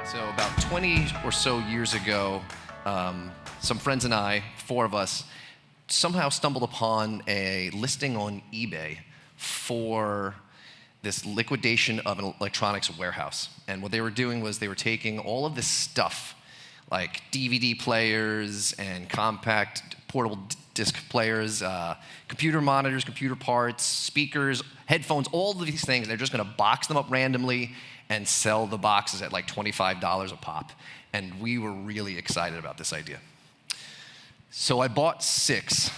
So about 20 or so years ago, some friends and I, four of us, somehow stumbled upon a listing on eBay for this liquidation of an electronics warehouse. And what they were doing was they were taking all of this stuff, like DVD players and compact portable disc players, computer monitors, computer parts, speakers, headphones, all of these things. They're just gonna box them up randomly and sell the boxes at like $25 a pop. And we were really excited about this idea. So I bought 6,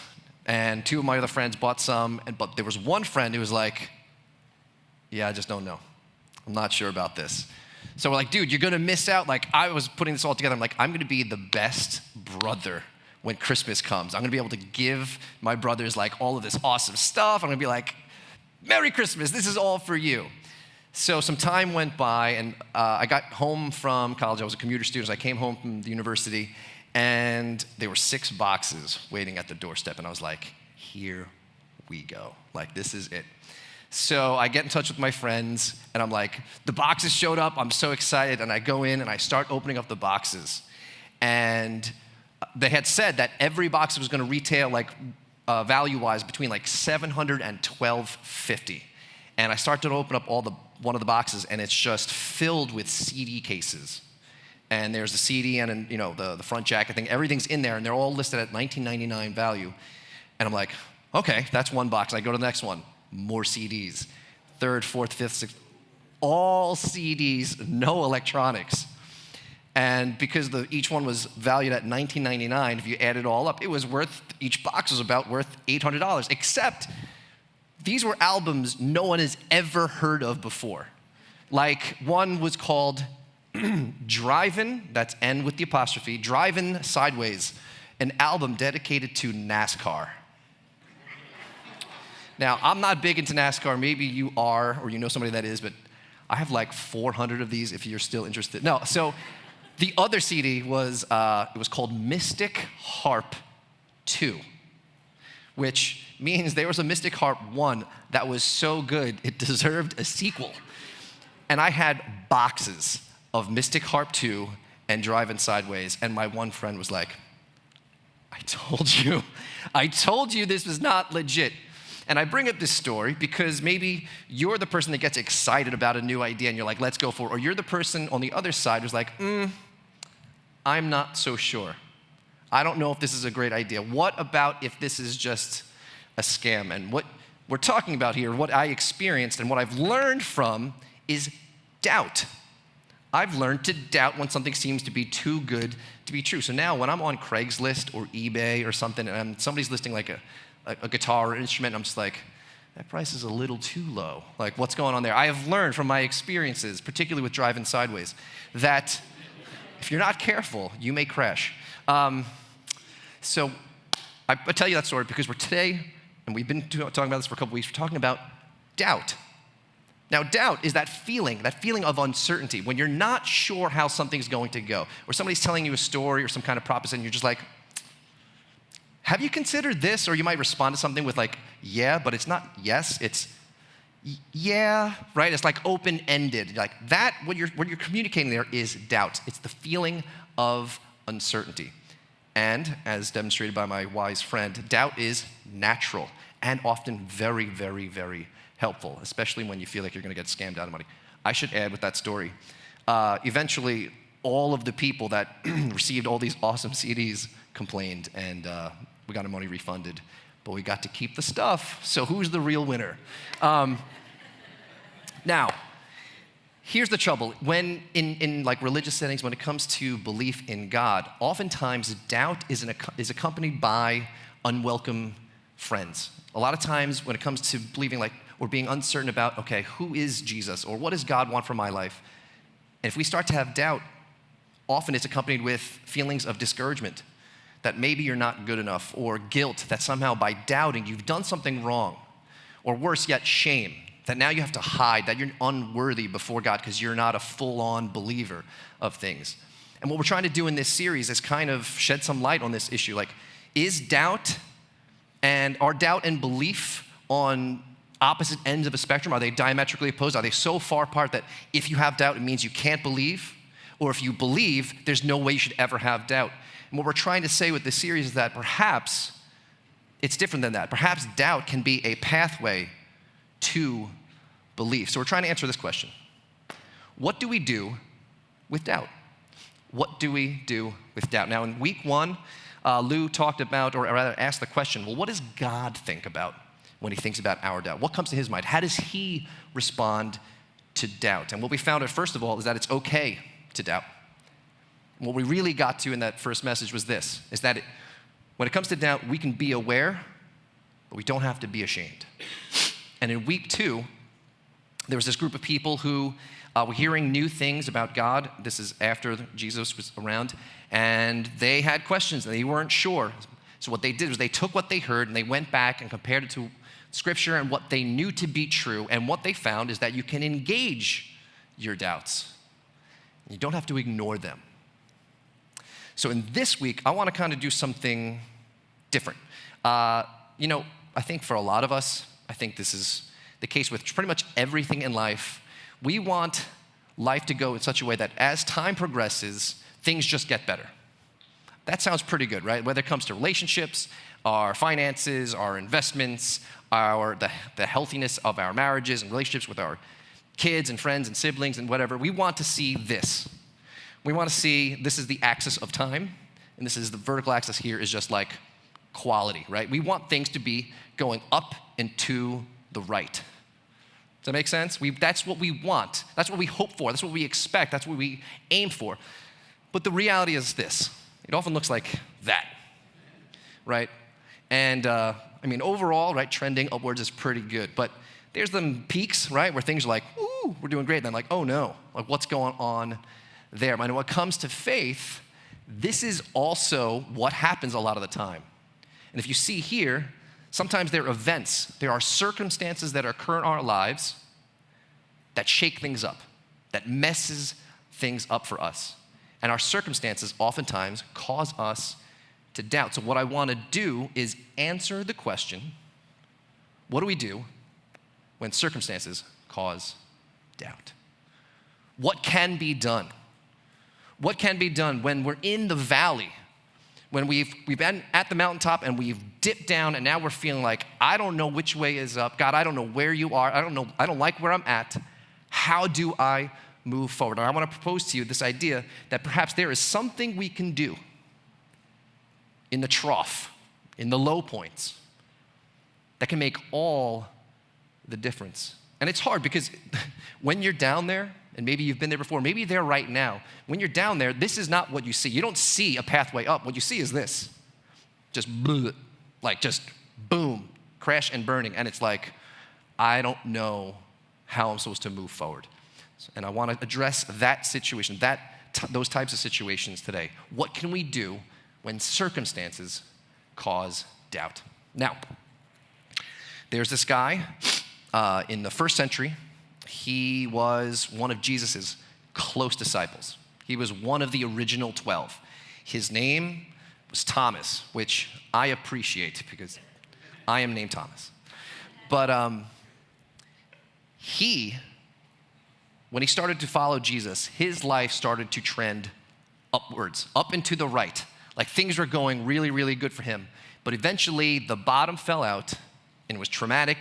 and 2 of my other friends bought some, but there was one friend who was like, yeah, I just don't know. I'm not sure about this. So we're like, dude, you're gonna miss out. Like, I was putting this all together. I'm like, I'm gonna be the best brother when Christmas comes. I'm gonna be able to give my brothers like all of this awesome stuff. I'm gonna be like, Merry Christmas, this is all for you. So some time went by, and I got home from college. I was a commuter student, so I came home from the university, and there were 6 boxes waiting at the doorstep, and I was like, here we go. Like, this is it. So I get in touch with my friends, and I'm like, the boxes showed up, I'm so excited, and I go in and I start opening up the boxes. And they had said that every box was gonna retail, like, value-wise, between like $700 and $1,250. And I start to open up one of the boxes, and it's just filled with CD cases. And there's the CD and the front jacket thing. Everything's in there, and they're all listed at $19.99 value. And I'm like, okay, that's one box. I go to the next one, more CDs. 3rd, 4th, 5th, 6th, all CDs, no electronics. And because each one was valued at $19.99, if you add it all up, each box was about worth $800, except these were albums no one has ever heard of before. Like, one was called Drivin', that's N with the apostrophe, Drivin' Sideways, an album dedicated to NASCAR. Now, I'm not big into NASCAR. Maybe you are, or you know somebody that is, but I have like 400 of these if you're still interested. No, so the other CD was called Mystic Harp 2, which means there was a Mystic Harp 1 that was so good it deserved a sequel. And I had boxes of Mystic Harp 2 and Drivin' Sideways, and my one friend was like, I told you this was not legit. And I bring up this story because maybe you're the person that gets excited about a new idea and you're like, let's go for it. Or you're the person on the other side who's like, I'm not so sure. I don't know if this is a great idea. What about if this is just a scam? And what we're talking about here, what I experienced and what I've learned from is doubt. I've learned to doubt when something seems to be too good to be true. So now when I'm on Craigslist or eBay or something, and somebody's listing like a guitar or instrument, I'm just like, that price is a little too low. Like, what's going on there? I have learned from my experiences, particularly with Drivin' Sideways, that if you're not careful, you may crash. So I tell you that story because we're today, and we've been talking about this for a couple weeks, we're talking about doubt. Now, doubt is that feeling of uncertainty, when you're not sure how something's going to go, or somebody's telling you a story or some kind of proposition, and you're just like, have you considered this? Or you might respond to something with like, yeah, but it's not yes, it's yeah, right? It's like open-ended. Like that, what you're communicating there is doubt. It's the feeling of uncertainty. And as demonstrated by my wise friend, doubt is natural and often very, very, very helpful, especially when you feel like you're gonna get scammed out of money. I should add with that story, eventually all of the people that received all these awesome CDs complained, and we got our money refunded, but we got to keep the stuff. So who's the real winner? Now, here's the trouble. When in like religious settings, when it comes to belief in God, oftentimes doubt is accompanied by unwelcome friends. A lot of times when it comes to believing like, or being uncertain about, okay, who is Jesus, or what does God want for my life? And if we start to have doubt, often it's accompanied with feelings of discouragement, that maybe you're not good enough, or guilt, that somehow by doubting you've done something wrong, or worse yet, shame, that now you have to hide, that you're unworthy before God because you're not a full-on believer of things. And what we're trying to do in this series is kind of shed some light on this issue. Like, is doubt and are doubt and belief on opposite ends of a spectrum? Are they diametrically opposed? Are they so far apart that if you have doubt, it means you can't believe? Or if you believe, there's no way you should ever have doubt. And what we're trying to say with this series is that perhaps it's different than that. Perhaps doubt can be a pathway to belief. So we're trying to answer this question. What do we do with doubt? What do we do with doubt? Now, in week 1, Lou talked about, or rather asked the question, well, what does God think about when he thinks about our doubt? What comes to his mind? How does he respond to doubt? And what we found out, first of all, is that it's okay to doubt. And what we really got to in that first message was this, is that when it comes to doubt, we can be aware, but we don't have to be ashamed. And in week 2, there was this group of people who were hearing new things about God. This is after Jesus was around, and they had questions and they weren't sure. So what they did was they took what they heard and they went back and compared it to Scripture and what they knew to be true. And what they found is that you can engage your doubts. You don't have to ignore them. So in this week, I want to kind of do something different. I think for a lot of us, I think this is the case with pretty much everything in life. We want life to go in such a way that as time progresses, things just get better. That sounds pretty good, right? Whether it comes to relationships, our finances, our investments, the healthiness of our marriages and relationships with our kids and friends and siblings and whatever, we want to see this. We want to see this is the axis of time, and this is the vertical axis here is just like quality, right? We want things to be going up and to the right. Does that make sense? That's what we want. That's what we hope for. That's what we expect. That's what we aim for. But the reality is this. It often looks like that, right? And overall, right, trending upwards is pretty good. But there's them peaks, right, where things are like, ooh, we're doing great. And then like, oh no, like what's going on there? And when it comes to faith, this is also what happens a lot of the time. And if you see here, sometimes there are events, there are circumstances that occur in our lives that shake things up, that messes things up for us. And our circumstances oftentimes cause us to doubt. So what I want to do is answer the question, what do we do when circumstances cause doubt? What can be done? What can be done when we're in the valley? When we've been at the mountaintop and we've dipped down and now we're feeling like, I don't know which way is up. God, I don't know where you are. I don't like where I'm at. How do I move forward? And I want to propose to you this idea that perhaps there is something we can do in the trough, in the low points, that can make all the difference. And it's hard because when you're down there, and maybe you've been there before, maybe you're there right now. When you're down there, this is not what you see. You don't see a pathway up. What you see is this. Just boom, crash and burning. And it's like, I don't know how I'm supposed to move forward. And I want to address that situation, those types of situations today. What can we do when circumstances cause doubt? Now, there's this guy in the first century. He was one of Jesus's close disciples. He was one of the original 12. His name was Thomas, which I appreciate because I am named Thomas. But when he started to follow Jesus, his life started to trend upwards, up and to the right. Like things were going really, really good for him. But eventually the bottom fell out and it was traumatic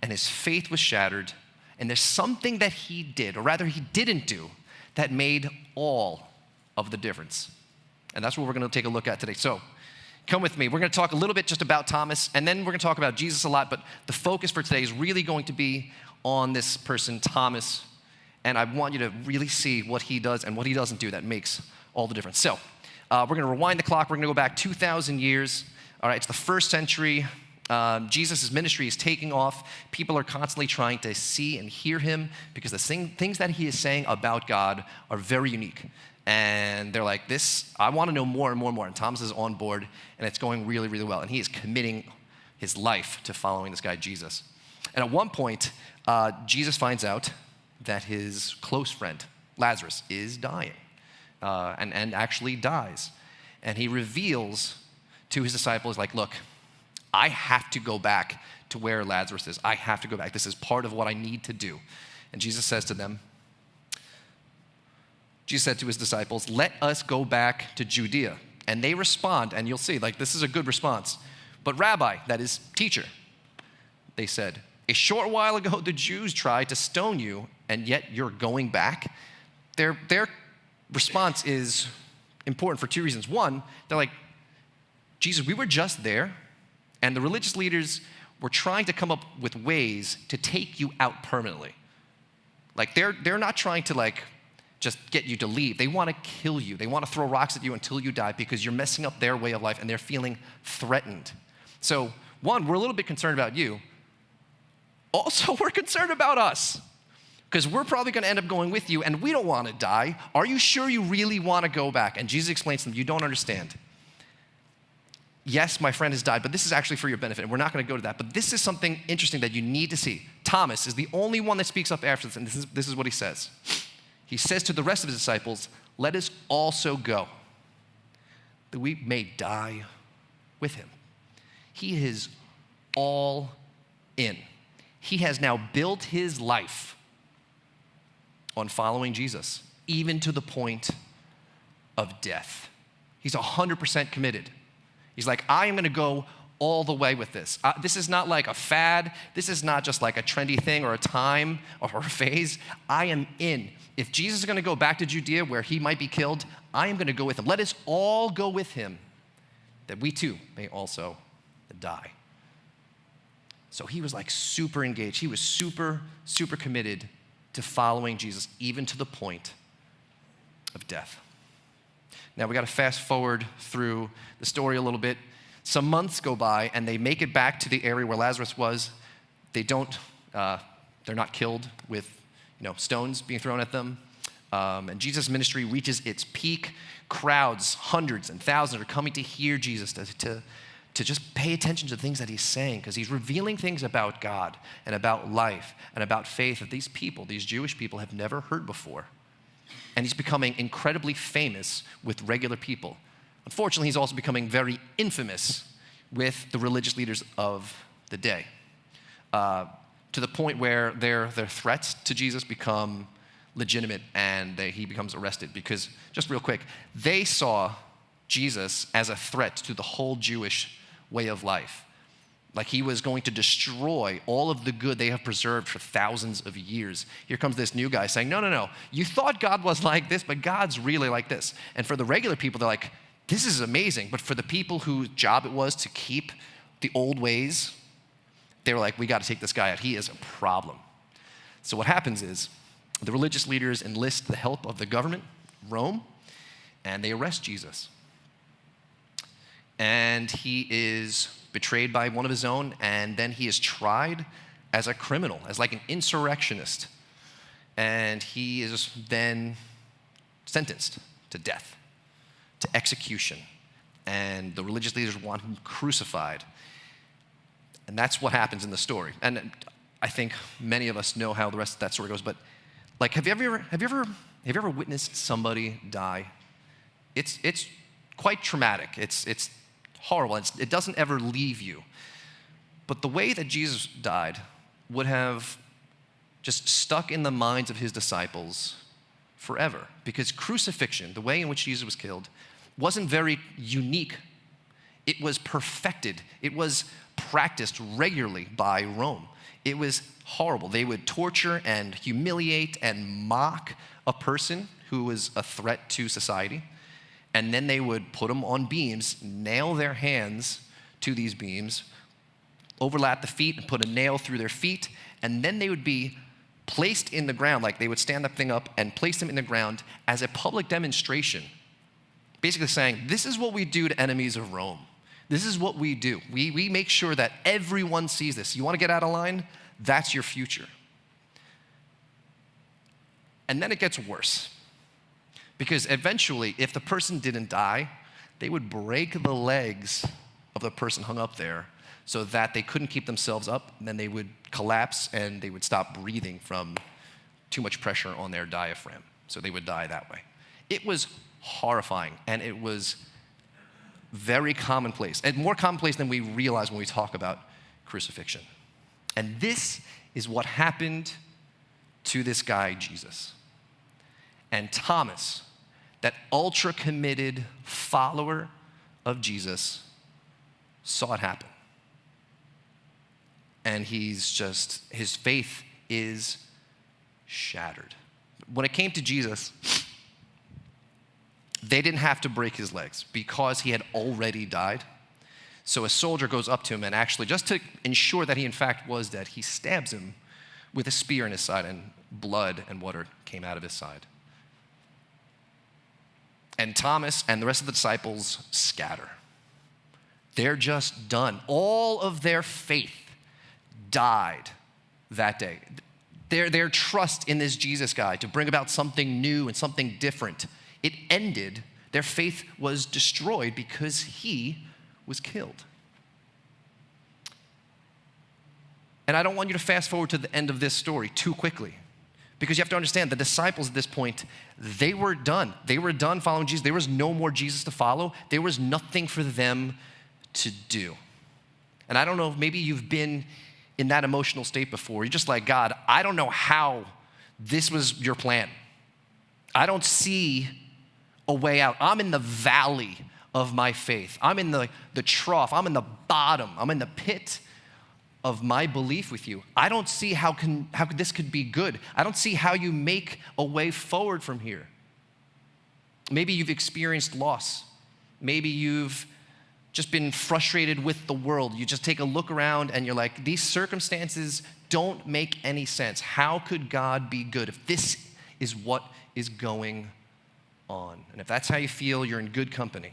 and his faith was shattered. And there's something that he did, or rather he didn't do, that made all of the difference. And that's what we're going to take a look at today. So come with me. We're going to talk a little bit just about Thomas, and then we're going to talk about Jesus a lot, but the focus for today is really going to be on this person, Thomas. And I want you to really see what he does and what he doesn't do that makes all the difference. So we're going to rewind the clock. We're going to go back 2,000 years. All right, it's the first century. Jesus' ministry is taking off. People are constantly trying to see and hear him because the things that he is saying about God are very unique. And they're like, I want to know more and more and more. And Thomas is on board, and it's going really, really well. And he is committing his life to following this guy, Jesus. And at one point, Jesus finds out that his close friend, Lazarus, is dying and actually dies. And he reveals to his disciples, like, look, I have to go back to where Lazarus is. I have to go back. This is part of what I need to do. And Jesus says to them, Jesus said to his disciples, "Let us go back to Judea." And they respond, and you'll see, like, this is a good response. "But Rabbi," that is teacher, they said, "a short while ago the Jews tried to stone you, and yet you're going back." Their response is important for two reasons. One, they're like, "Jesus, we were just there, and the religious leaders were trying to come up with ways to take you out permanently." Like, they're not trying to, like, just get you to leave. They want to kill you. They want to throw rocks at you until you die because you're messing up their way of life and they're feeling threatened. So, one, we're a little bit concerned about you. Also, we're concerned about us because we're probably going to end up going with you and we don't want to die. Are you sure you really want to go back? And Jesus explains to them, "You don't understand. Yes, my friend has died, but this is actually for your benefit. And we're not going to go to that. But this is something interesting that you need to see." Thomas is the only one that speaks up after this, and this is what he says. He says to the rest of his disciples, "Let us also go, that we may die with him." He is all in. He has now built his life on following Jesus, even to the point of death. He's 100% committed. He's like, "I am going to go all the way with this. This is not like a fad. This is not just like a trendy thing or a time or a phase. I am in. If Jesus is going to go back to Judea where he might be killed, I am going to go with him. Let us all go with him, that we too may also die." So he was like super engaged. He was super, super committed to following Jesus, even to the point of death. Now we got to fast forward through the story a little bit. Some months go by and they make it back to the area where Lazarus was. They're not killed with stones being thrown at them. And Jesus' ministry reaches its peak. Crowds, hundreds and thousands, are coming to hear Jesus, to just pay attention to the things that he's saying, because he's revealing things about God and about life and about faith that these people, these Jewish people, have never heard before. And he's becoming incredibly famous with regular people. Unfortunately, he's also becoming very infamous with the religious leaders of the day, to the point where their threats to Jesus become legitimate and he becomes arrested. Because, just real quick, they saw Jesus as a threat to the whole Jewish way of life. Like he was going to destroy all of the good they have preserved for thousands of years. Here comes this new guy saying, no, you thought God was like this, but God's really like this. And for the regular people, they're like, this is amazing. But for the people whose job it was to keep the old ways, they were like, we got to take this guy out. He is a problem. So what happens is the religious leaders enlist the help of the government, Rome, and they arrest Jesus. And he is betrayed by one of his own, and then he is tried as a criminal, as like an insurrectionist. And he is then sentenced to death, to execution. And the religious leaders want him crucified. And that's what happens in the story. And I think many of us know how the rest of that story goes, but like, have you ever witnessed somebody die? It's quite traumatic. It's horrible. It doesn't ever leave you. But the way that Jesus died would have just stuck in the minds of his disciples forever, because crucifixion, the way in which Jesus was killed, wasn't very unique. It was perfected. It was practiced regularly by Rome. It was horrible. They would torture and humiliate and mock a person who was a threat to society. And then they would put them on beams, nail their hands to these beams, overlap the feet and put a nail through their feet, and then they would be placed in the ground, like they would stand that thing up and place them in the ground as a public demonstration, basically saying, this is what we do to enemies of Rome. This is what we do. We make sure that everyone sees this. You want to get out of line? That's your future. And then it gets worse. Because eventually, if the person didn't die, they would break the legs of the person hung up there so that they couldn't keep themselves up, and then they would collapse and they would stop breathing from too much pressure on their diaphragm. So they would die that way. It was horrifying, and it was very commonplace, and more commonplace than we realize when we talk about crucifixion. And this is what happened to this guy, Jesus. And Thomas, that ultra committed follower of Jesus, saw it happen. And his faith is shattered. When it came to Jesus, they didn't have to break his legs because he had already died. So a soldier goes up to him and actually, just to ensure that he in fact was dead, he stabs him with a spear in his side, and blood and water came out of his side. And Thomas and the rest of the disciples scatter. They're just done. All of their faith died that day. Their trust in this Jesus guy to bring about something new and something different, it ended. Their faith was destroyed because he was killed. And I don't want you to fast forward to the end of this story too quickly, because you have to understand the disciples at this point, they were done. They were done following Jesus. There was no more Jesus to follow. There was nothing for them to do. And I don't know if maybe you've been in that emotional state before. You're just like, God, I don't know how this was your plan. I don't see a way out. I'm in the valley of my faith. I'm in the trough. I'm in the bottom. I'm in the pit of my belief with you. I don't see how this could be good. I don't see how you make a way forward from here. Maybe you've experienced loss. Maybe you've just been frustrated with the world. You just take a look around and you're like, these circumstances don't make any sense. How could God be good if this is what is going on? And if that's how you feel, you're in good company,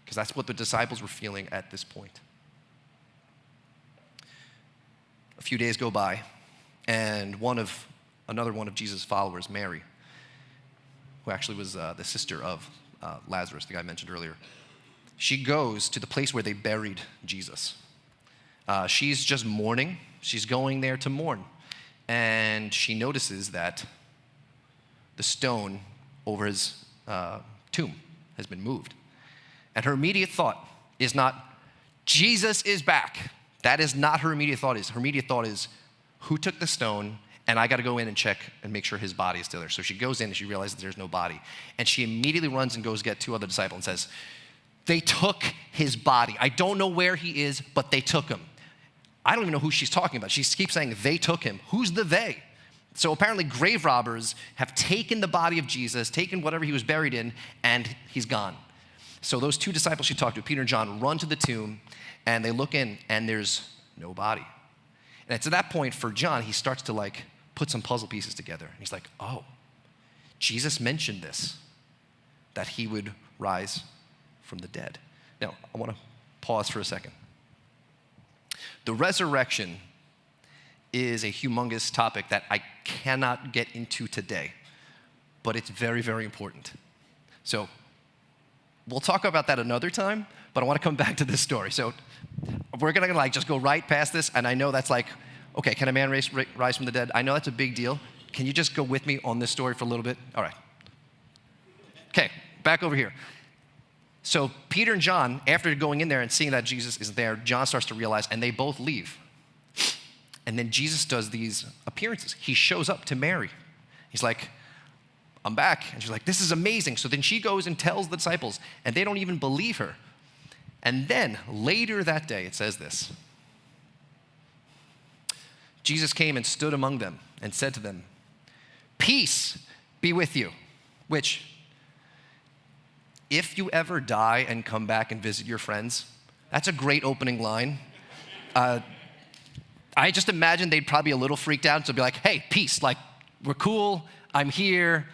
because that's what the disciples were feeling at this point. A few days go by, and another one of Jesus' followers, Mary, who actually was the sister of Lazarus, the guy I mentioned earlier, she goes to the place where they buried Jesus. She's just mourning. She's going there to mourn. And she notices that the stone over his tomb has been moved. And her immediate thought is not, Jesus is back. That is not her immediate thought. Her immediate thought is, who took the stone? And I got to go in and check and make sure his body is still there. So she goes in and she realizes there's no body. And she immediately runs and goes get two other disciples and says, they took his body. I don't know where he is, but they took him. I don't even know who she's talking about. She keeps saying they took him. Who's the they? So apparently grave robbers have taken the body of Jesus, taken whatever he was buried in, and he's gone. So those two disciples she talked to, Peter and John, run to the tomb, and they look in, and there's no body. And it's at that point for John, he starts to put some puzzle pieces together. And he's like, oh, Jesus mentioned this, that he would rise from the dead. Now, I want to pause for a second. The resurrection is a humongous topic that I cannot get into today, but it's very, very important. So we'll talk about that another time, but I want to come back to this story. So we're going to just go right past this, and I know that's okay, can a man rise from the dead? I know that's a big deal. Can you just go with me on this story for a little bit? All right. Okay, back over here. So Peter and John, after going in there and seeing that Jesus is there, John starts to realize, and they both leave. And then Jesus does these appearances. He shows up to Mary. He's like, I'm back. And she's like, this is amazing. So then she goes and tells the disciples, and they don't even believe her. And then later that day, it says this. Jesus came and stood among them and said to them, peace be with you. Which, if you ever die and come back and visit your friends, that's a great opening line. I just imagine they'd probably be a little freaked out, so be like, hey, peace, we're cool, I'm here,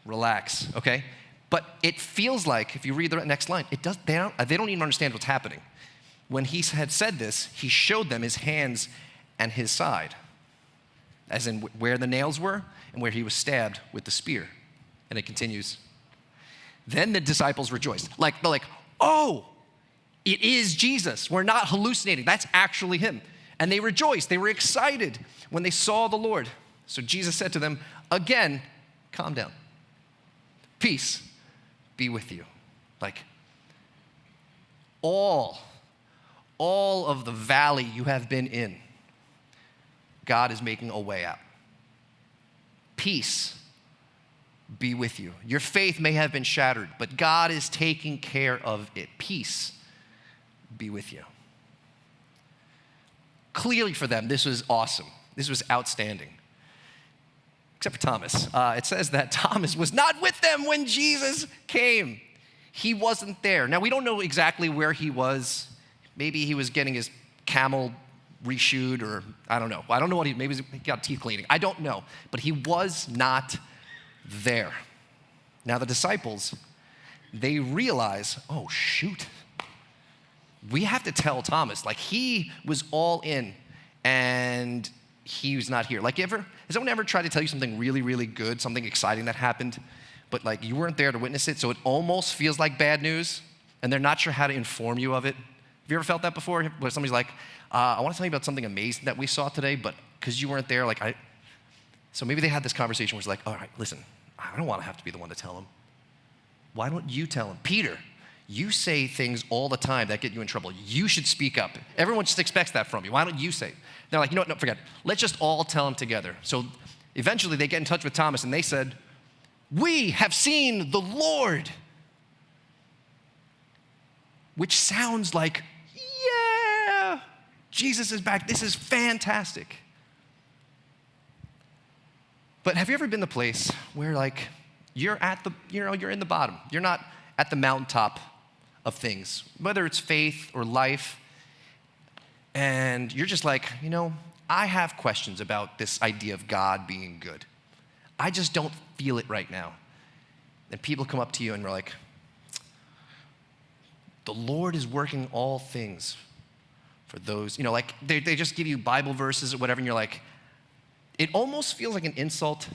relax, okay? But it feels like, if you read the next line, they don't even understand what's happening. When he had said this, he showed them his hands and his side, as in where the nails were and where he was stabbed with the spear. And it continues. Then the disciples rejoiced. They're like, oh, it is Jesus. We're not hallucinating. That's actually him. And they rejoiced. They were excited when they saw the Lord. So Jesus said to them, again, calm down. Peace be with you. All of the valley you have been in, God is making a way out. Peace be with you. Your faith may have been shattered, but God is taking care of it. Peace be with you. Clearly for them, this was awesome. This was outstanding. Except for Thomas. It says that Thomas was not with them when Jesus came. He wasn't there. Now, we don't know exactly where he was. Maybe he was getting his camel reshoed, or I don't know. I don't know what maybe he got teeth cleaning. I don't know. But he was not there. Now, the disciples, they realize, oh, shoot. We have to tell Thomas, like, he was all in and he was not here. Like, has someone ever tried to tell you something really, really good, something exciting that happened, but like you weren't there to witness it, so it almost feels like bad news, and they're not sure how to inform you of it? Have you ever felt that before? Where somebody's like, I want to tell you about something amazing that we saw today, but because you weren't there, so maybe they had this conversation where it's like, all right, listen, I don't want to have to be the one to tell him. Why don't you tell him? Peter, you say things all the time that get you in trouble. You should speak up. Everyone just expects that from you. Why don't you say it? They're like, you know what, no, forget it. Let's just all tell him together. So eventually they get in touch with Thomas and they said, we have seen the Lord. Which sounds like, yeah, Jesus is back. This is fantastic. But have you ever been the place where like you're in the bottom. You're not at the mountaintop of things, whether it's faith or life, and you're just like, I have questions about this idea of God being good. I just don't feel it right now. And people come up to you and they're like, the Lord is working all things for those, like they just give you Bible verses or whatever, and you're like, it almost feels like an insult.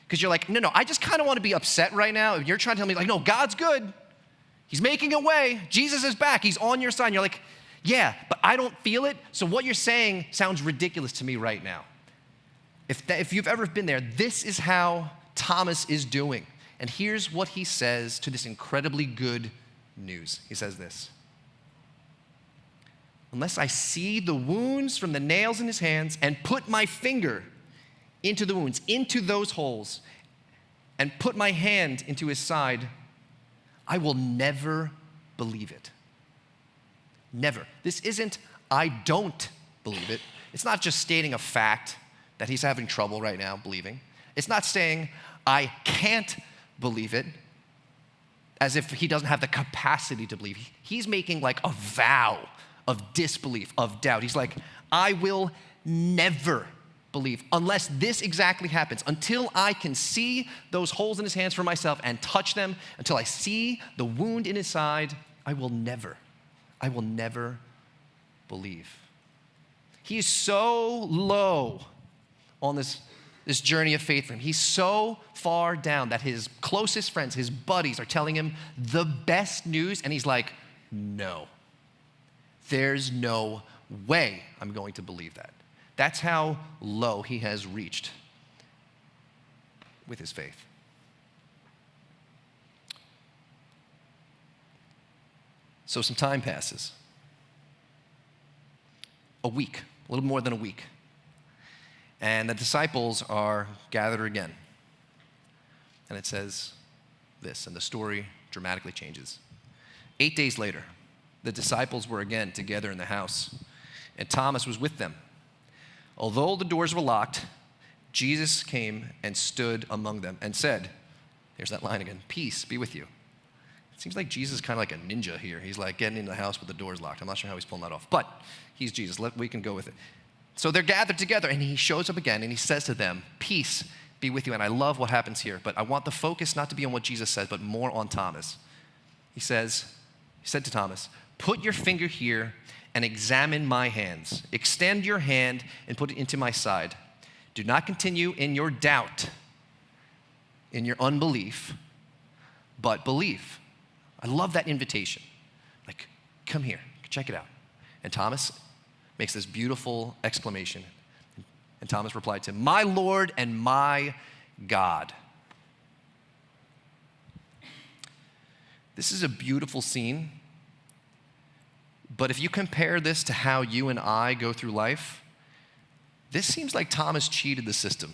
Because you're like, no, I just kind of want to be upset right now. You're trying to tell me, like, no, God's good. He's making a way. Jesus is back. He's on your side. And you're like, yeah, but I don't feel it. So what you're saying sounds ridiculous to me right now. If you've ever been there, this is how Thomas is doing. And here's what he says to this incredibly good news. He says this: unless I see the wounds from the nails in his hands and put my finger into the wounds, into those holes, and put my hand into his side, I will never believe it. Never. This isn't, I don't believe it. It's not just stating a fact that he's having trouble right now believing. It's not saying, I can't believe it, as if he doesn't have the capacity to believe. He's making like a vow of disbelief, of doubt. He's like, I will never believe unless this exactly happens, until I can see those holes in his hands for myself and touch them, until I see the wound in his side, I will never believe. He is so low on this journey of faith for him. He's so far down that his closest friends, his buddies, are telling him the best news, and he's like, no, there's no way I'm going to believe that. That's how low he has reached with his faith. So some time passes. A week, a little more than a week. And the disciples are gathered again. And it says this, and the story dramatically changes. 8 days later, the disciples were again together in the house, and Thomas was with them. Although the doors were locked, Jesus came and stood among them and said, here's that line again, peace be with you. It seems like Jesus is kind of like a ninja here. He's like getting into the house with the doors locked. I'm not sure how he's pulling that off, but he's Jesus. We can go with it. So they're gathered together, and he shows up again, and he says to them, peace be with you. And I love what happens here, but I want the focus not to be on what Jesus says, but more on Thomas. He said to Thomas, put your finger here and examine my hands. Extend your hand and put it into my side. Do not continue in your doubt, in your unbelief, but believe. I love that invitation. Like, come here, check it out. And Thomas makes this beautiful exclamation. And Thomas replied to him, my Lord and my God. This is a beautiful scene. But if you compare this to how you and I go through life, this seems like Thomas cheated the system.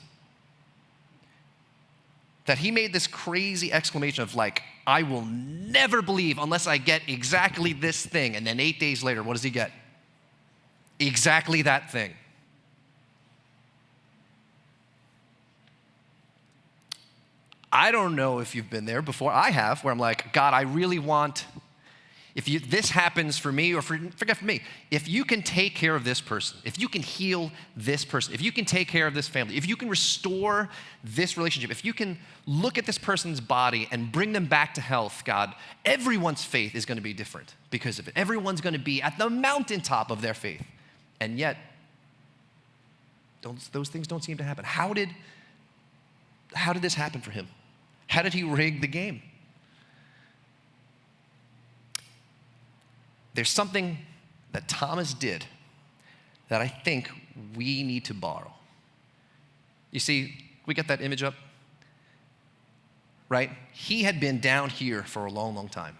that he made this crazy exclamation of like, I will never believe unless I get exactly this thing. And then 8 days later, what does he get? Exactly that thing. I don't know if you've been there before. I have, where I'm like, God, I really want, this happens for me, or forget for me, if you can take care of this person, if you can heal this person, if you can take care of this family, if you can restore this relationship, if you can look at this person's body and bring them back to health, God, everyone's faith is going to be different because of it. Everyone's going to be at the mountaintop of their faith. And yet, those things don't seem to happen. How did this happen for him? How did he rig the game? There's something that Thomas did that I think we need to borrow. You see, we get that image up, right? He had been down here for a long, long time,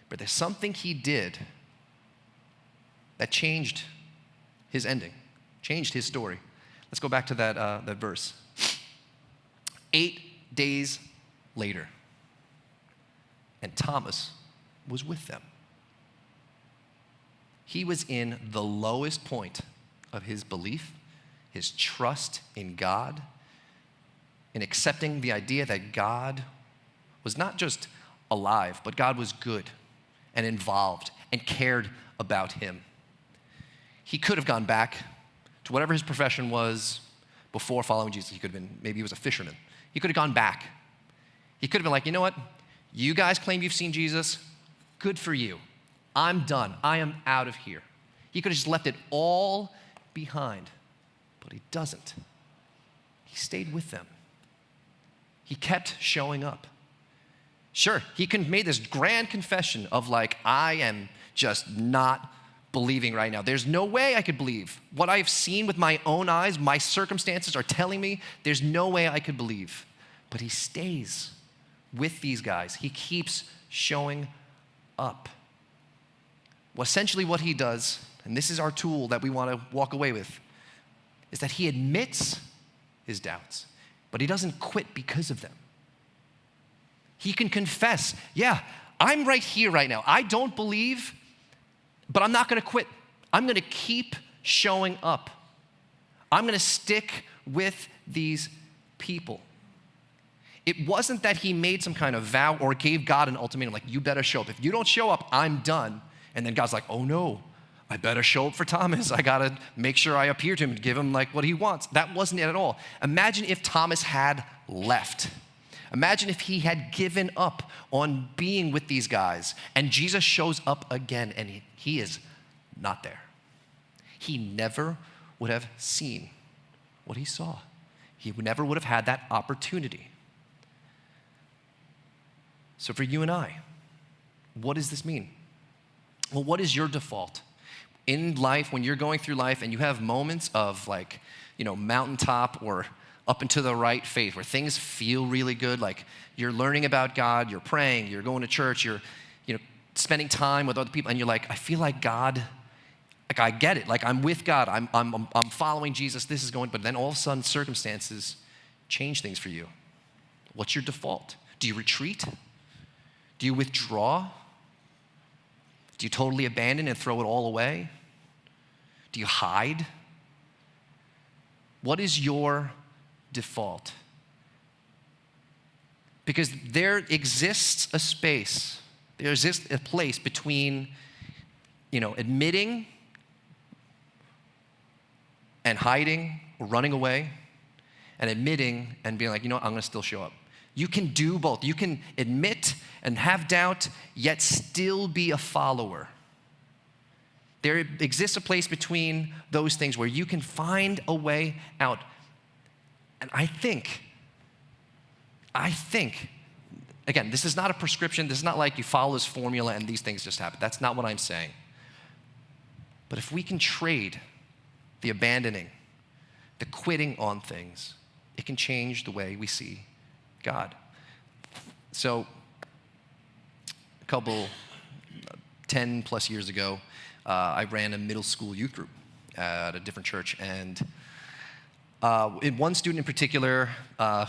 but there's something he did that changed his ending, changed his story. Let's go back to that verse. 8 days later, and Thomas was with them. He was in the lowest point of his belief, his trust in God, in accepting the idea that God was not just alive, but God was good and involved and cared about him. He could have gone back to whatever his profession was before following Jesus. He could have been, maybe he was a fisherman. He could have gone back. He could have been like, you know what? You guys claim you've seen Jesus. Good for you. I'm done. I am out of here. He could have just left it all behind, but he doesn't. He stayed with them. He kept showing up. Sure, he made this grand confession of like, I am just not believing right now. There's no way I could believe. What I've seen with my own eyes, my circumstances are telling me there's no way I could believe. But he stays with these guys. He keeps showing up. Well, essentially what he does, and this is our tool that we want to walk away with, is that he admits his doubts, but he doesn't quit because of them. He can confess, yeah, I'm right here right now. I don't believe, but I'm not going to quit. I'm going to keep showing up. I'm going to stick with these people. It wasn't that he made some kind of vow or gave God an ultimatum, like, you better show up. If you don't show up, I'm done. And then God's like, oh no, I better show up for Thomas. I got to make sure I appear to him and give him like what he wants. That wasn't it at all. Imagine if Thomas had left. Imagine if he had given up on being with these guys and Jesus shows up again and he is not there. He never would have seen what he saw. He never would have had that opportunity. So for you and I, what does this mean? Well, what is your default? In life, when you're going through life and you have moments of like, mountaintop or up and to the right faith where things feel really good, like you're learning about God, you're praying, you're going to church, you're spending time with other people, and you're like, I feel like God, like I get it, like I'm with God, I'm following Jesus, this is going, but then all of a sudden circumstances change things for you. What's your default? Do you retreat? Do you withdraw? Do you totally abandon and throw it all away? Do you hide? What is your default? Because there exists a space, there exists a place between, admitting and hiding or running away, and admitting and being like, I'm going to still show up. You can do both. You can admit and have doubt, yet still be a follower. There exists a place between those things where you can find a way out. And I think, again, this is not a prescription. This is not like you follow this formula and these things just happen. That's not what I'm saying. But if we can trade the abandoning, the quitting on things, it can change the way we see God. So, a couple, 10 plus years ago, I ran a middle school youth group at a different church, and In one student in particular,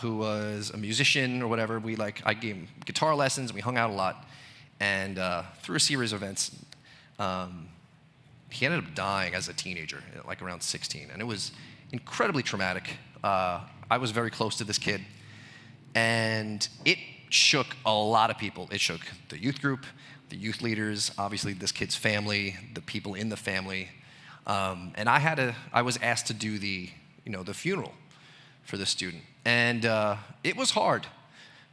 who was a musician or whatever, I gave him guitar lessons, and we hung out a lot. And through a series of events, he ended up dying as a teenager, like around 16. And it was incredibly traumatic. I was very close to this kid. And it shook a lot of people. It shook the youth group, the youth leaders, obviously this kid's family, the people in the family. And I was asked to do the funeral for this student. And it was hard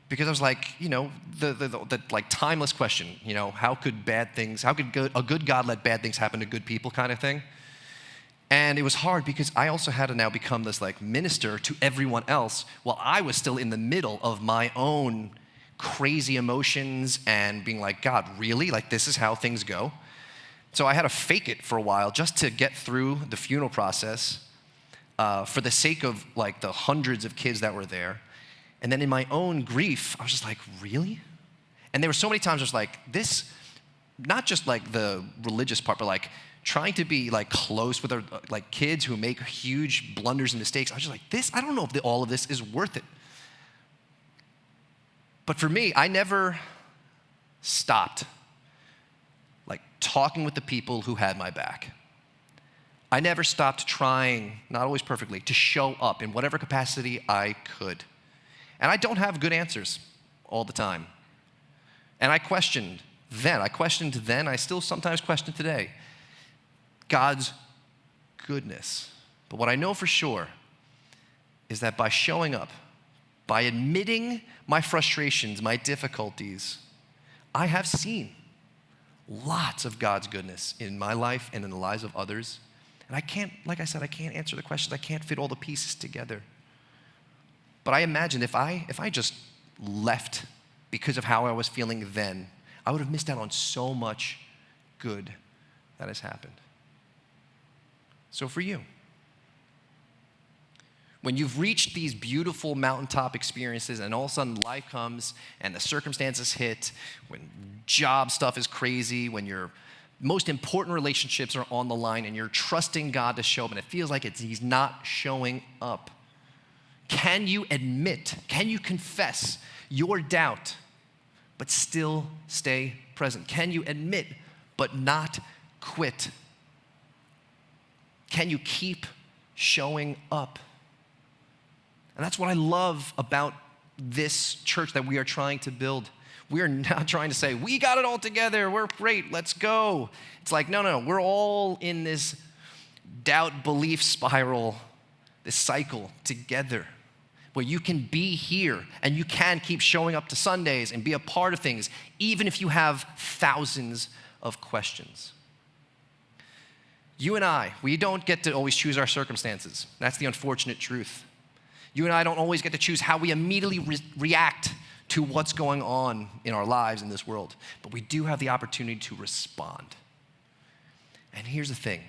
because I was like, the like timeless question, how could a good God let bad things happen to good people kind of thing? And it was hard because I also had to now become this like minister to everyone else while I was still in the middle of my own crazy emotions and being like, God, really? Like, this is how things go? So I had to fake it for a while just to get through the funeral process for the sake of like the hundreds of kids that were there. And then in my own grief, I was just like, really? And there were so many times I was like, this, not just like the religious part, but like trying to be like close with like kids who make huge blunders and mistakes. I was just like, I don't know if all of this is worth it. But for me, I never stopped like talking with the people who had my back. I never stopped trying, not always perfectly, to show up in whatever capacity I could. And I don't have good answers all the time. And I questioned then, I still sometimes question today, God's goodness. But what I know for sure is that by showing up, by admitting my frustrations, my difficulties, I have seen lots of God's goodness in my life and in the lives of others. And I can't answer the questions. I can't fit all the pieces together. But I imagine if I just left because of how I was feeling then, I would have missed out on so much good that has happened. So for you, when you've reached these beautiful mountaintop experiences and all of a sudden life comes and the circumstances hit, when job stuff is crazy, when your most important relationships are on the line and you're trusting God to show up and it feels like He's not showing up, can you confess your doubt but still stay present? Can you admit but not quit? Can you keep showing up? And that's what I love about this church that we are trying to build. We are not trying to say, we got it all together, we're great, let's go. It's like, no, we're all in this doubt belief spiral, this cycle together, where you can be here and you can keep showing up to Sundays and be a part of things, even if you have thousands of questions. You and I, we don't get to always choose our circumstances. That's the unfortunate truth. You and I don't always get to choose how we immediately react to what's going on in our lives in this world, but we do have the opportunity to respond. And here's the thing.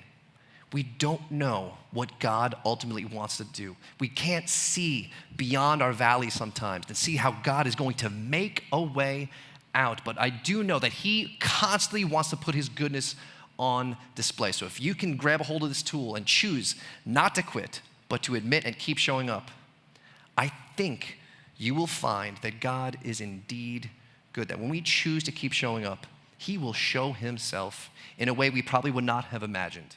We don't know what God ultimately wants to do. We can't see beyond our valley sometimes and see how God is going to make a way out, but I do know that He constantly wants to put His goodness on display. So if you can grab a hold of this tool and choose not to quit, but to admit and keep showing up, I think you will find that God is indeed good, that when we choose to keep showing up, He will show Himself in a way we probably would not have imagined.